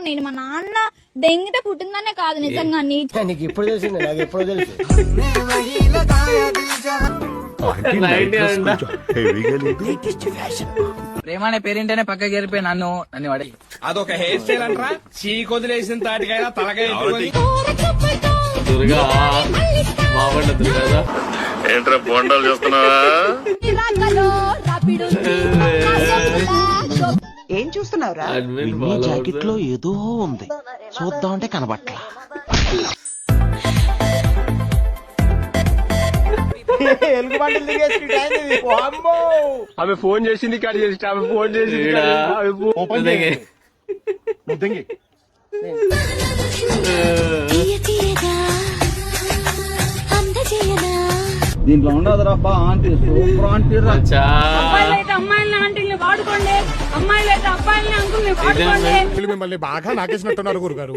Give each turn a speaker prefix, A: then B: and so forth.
A: నేను మా నాన్న దెంగితే పుట్టిందనే కాదు నిజంగా
B: నీకు ఇప్పుడు తెలిసింది, నాకు ఎప్పుడు తెలుసు.
C: ప్రేమ అనే పేరింటేనే పక్కకి వెళ్ళిపోయి నన్ను వాడి
D: అదొక హెయిర్ స్టైల్ అంటారా? చీకొదిలేసిన తాటికైనా తలకాయ
E: దుర్గా మావండ దుర్గా
F: ఏంట్రా బొండాలు చేస్తున్నావా?
G: ఏం చూస్తున్నావురా?
B: జాకెట్ లో ఏదో ఉంది, చూద్దామంటే కనబట్లా.
D: ఆమె ఫోన్ చేసింది, కట్ చేసి ఆమె ఫోన్ చేసింది.
C: దీంట్లో ఉండదురా ఆంటీ, సూపర్ ఆంటీ రా.
A: అమ్మాయిలని ఆంటీని వాడుకోండి, అమ్మాయిలైతే అబ్బాయిలని అంకుల్ని వాడుకోండి.
H: మిమ్మల్ని బాగా నాకేసినట్టున్నారు గురుగారు.